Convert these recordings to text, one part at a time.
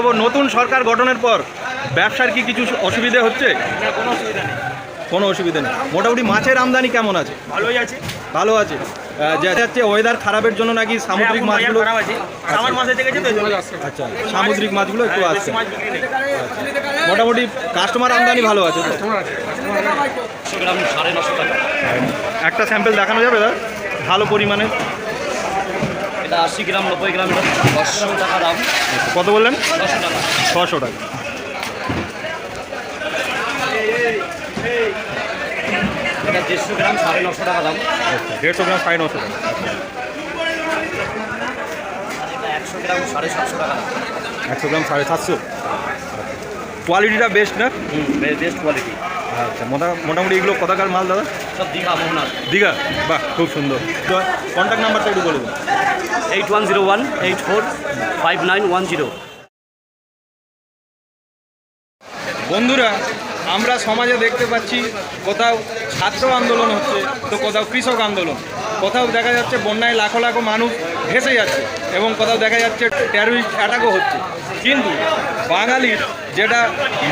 নেব, নতুন সরকার গঠনের পর ব্যবসার কি কিছু অসুবিধে হচ্ছে? কোনো অসুবিধা নেই। কোনো অসুবিধা নেই। মোটামুটি মাছের আমদানি কেমন আছে? ভালোই আছে। ভালো আছে। যাচ্ছে ওয়েদার খারাপের জন্য নাকি সামুদ্রিক মাছগুলো খারাপ আছে, সামার মাসে থেকে আচ্ছা, সামুদ্রিক মাছগুলো একটু আসছে। মাছ বিক্রি নেই। মোটামুটি কাস্টমার আমদানি ভালো আছে। 100 গ্রাম 950 টাকা। একটা স্যাম্পল দেখানো যাবে দাদা ভালো পরিমাণে? এটা 80 গ্রাম 90 গ্রাম 500 টাকা দাম। কত বললেন? 600 টাকা। 600 টাকা। এটা 150 গ্রাম 950 টাকা দাম। 150 গ্রাম 950 টাকা। এটা 100 গ্রাম 750 টাকা দাম। 100 গ্রাম 750। কোয়ালিটিটা বেস্ট না? Best quality. আচ্ছা, মোটামুটি এগুলো কতকার মাল দাদা? সব দীঘা মোহনার। দীঘা? বাহ, খুব সুন্দর। তো কন্ট্যাক্ট নাম্বারটা একটু বলে দিন। 8101 84 5910। বন্ধুরা, আমরা সমাজে দেখতে পাচ্ছি কোথাও ছাত্র আন্দোলন হচ্ছে, তো কোথাও কৃষক আন্দোলন, কোথাও দেখা যাচ্ছে বন্যায় লাখো লাখো মানুষ ভেসে যাচ্ছে, এবং কোথাও দেখা যাচ্ছে টেররিস্ট অ্যাটাকও হচ্ছে। কিন্তু বাঙালির যেটা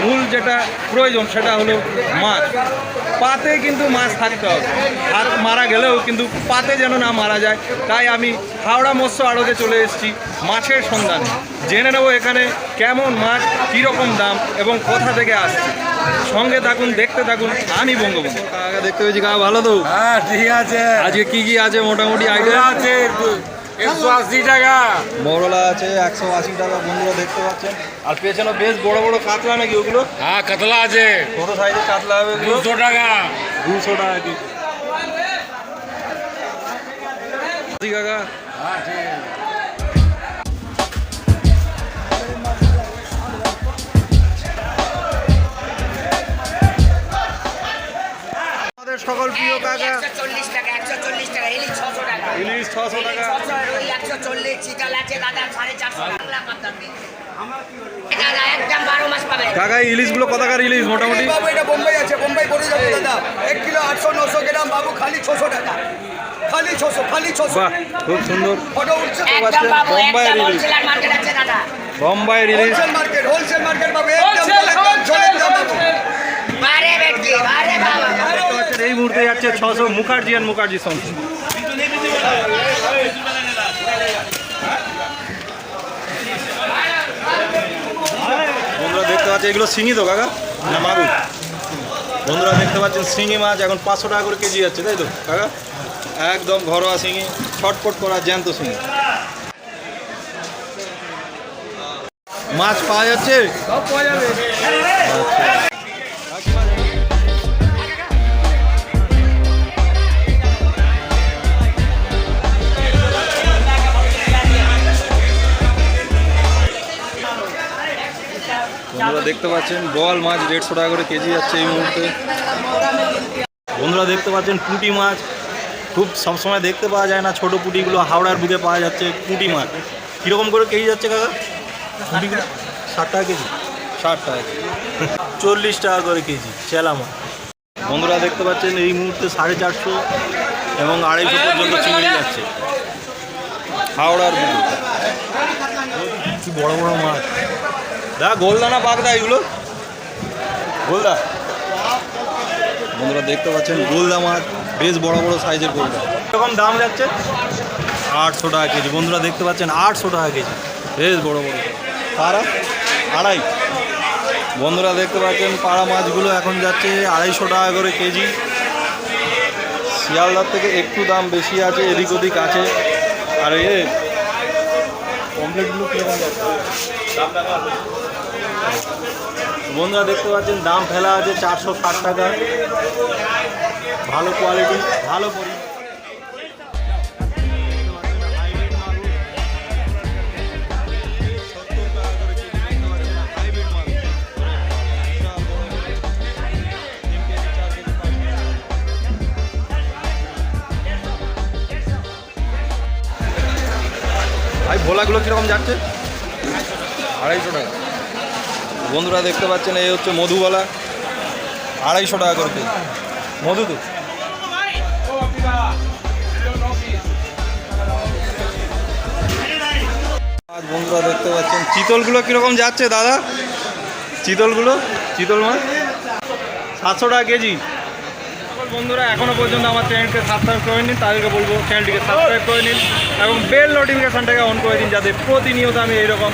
মূল যেটা প্রয়োজন সেটা হলো মাছ। পাতে কিন্তু মাছ থাকতে হবে, হাত মারা গেলেও কিন্তু পাতে যেন না মারা যায়। তাই আমি হাওড়া মৎস্য আড়তে চলে এসেছি মাছের সন্ধানে। জেনে নেব এখানে কেমন মাছ, কীরকম দাম এবং কোথা থেকে আসছে। সঙ্গে থাকুন, দেখতে থাকুন। আমি বঙ্গবন্ধু। কাকা দেখতে পেয়েছি, কাকা ভালো তো? হ্যাঁ ঠিক আছে। আজকে কি কি আছে মোটামুটি আইডিয়া? আছে 180 টাকা, মরলা আছে 180 টাকা। বন্ধুরা দেখতে পাচ্ছেন, আর পেছনে বেশ বড় বড় কাতলা নাকি ওগুলো? হ্যাঁ কাতলা আছে ছোট সাইজের কাতলা হবে 200 টাকা। 200 টাকা কেজি। কাকা হ্যাঁ ঠিক আছে। আমাদের সকল প্রিয় কাকা 140 টাকা, 140 টাকা, ইলিশ 600 টাকা, ইলিশ 600 টাকা। 600, রুই 140, চিতল আছে দাদা 450 টাকা, পাবদার দিন। দাদা একদম 12 মাস পাবে। কাকা এই ইলিশগুলো কতকার ইলিশ মোটামুটি? বাবু এটা বোম্বাই আছে, বোম্বাই পড়ে যাবে দাদা। 1 কিলো 800-900 গ্রাম বাবু, খালি 600 টাকা, খালি 600, খালি 600। বাহ, খুব সুন্দর। ফটো উঠছে। একদম বাবু, বোম্বাইয়ের একদম ইলিশ। হোলসেলার মার্কেট আছে দাদা। বোম্বাইয়ের ইলিশ। হোলসেল মার্কেট বাবু, একদম একদম চলেন দাম বাবু। বারে বেটকি, বারে বাবা। দেখতে পাচ্ছেন এই মুহূর্তে যাচ্ছে 600 মুখার্জি অ্যান্ড মুখার্জি সন্স। বন্ধুরা দেখতে পাচ্ছেন এগুলো শিঙি তো কাকা না মাগুর? বন্ধুরা দেখতে পাচ্ছেন শিঙি মাছ এখন 500 টাকা করে কেজি যাচ্ছে, তাই তো কাকা? একদম ঘরোয়া শিঙি, ছটপট করা জ্যান্ত শিঙি। মাছ পাওয়া যাচ্ছে? সব পাওয়া যাবে। বন্ধুরা দেখতে পাচ্ছেন বোয়াল মাছ 150 টাকা করে কেজি যাচ্ছে এই মুহূর্তে। বন্ধুরা দেখতে পাচ্ছেন পুঁটি মাছ, খুব সবসময় দেখতে পাওয়া যায় না ছোট পুঁটিগুলো, হাওড়ার বুকে পাওয়া যাচ্ছে পুঁটি মাছ। কীরকম করে কেজি যাচ্ছে কাকা পুঁটিগুলো? 60 টাকা কেজি? 60 টাকা কেজি। 40 টাকা করে কেজি চেলা মাছ। বন্ধুরা দেখতে পাচ্ছেন এই মুহূর্তে 450 এবং 250 পর্যন্ত চিংড়ি যাচ্ছে হাওড়ার বুকে। কি বড় বড় মাছ! দা গোলদা না বাগদা এগুলো? গোলদা। বন্ধুরা দেখতে পাচ্ছেন গোলদা মাছ, বেশ বড় বড় সাইজের গোলদা। এরকম দাম যাচ্ছে 800 টাকা কেজি। বন্ধুরা দেখতে পাচ্ছেন 800 টাকা কেজি, বেশ বড় বড়। পাড়া 2.5। বন্ধুরা দেখতে পাচ্ছেন পাড়া মাছগুলো এখন যাচ্ছে 250 টাকা করে কেজি। শিয়ালদার থেকে একটু দাম বেশি আছে, এদিক ওদিক আছে। আর কমপ্লিটগুলো কীরকম যাচ্ছে? বন্ধুরা দেখতে পাচ্ছেন দাম ফেলা আছে 460 টাকা। ভালো কোয়ালিটি, ভালো পরিমাণ। ভাই ভোলাগুলো কীরকম যাচ্ছে? 250 টাকা। বন্ধুরা দেখতে পাচ্ছেন এই হচ্ছে মধুবালা, 250 টাকা করে কেজি। মধু তো আজ বন্ধুরা দেখতে পাচ্ছেন চিতলগুলো কীরকম যাচ্ছে দাদা? চিতলগুলো, চিতল মাছ 700 টাকা কেজি। সকল বন্ধুরা এখনও পর্যন্ত আমার চ্যানেলকে সাবস্ক্রাইব করে নিন, তাদেরকে বলবো চ্যানেলটিকে সাবস্ক্রাইব করে নিন এবং বেল নোটিফিকেশানটাকে অন করে দিন, যাতে প্রতিনিয়ত আমি এইরকম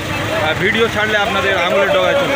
ভিডিও ছাড়লে আপনাদের আঙুলের ডগায় চলে।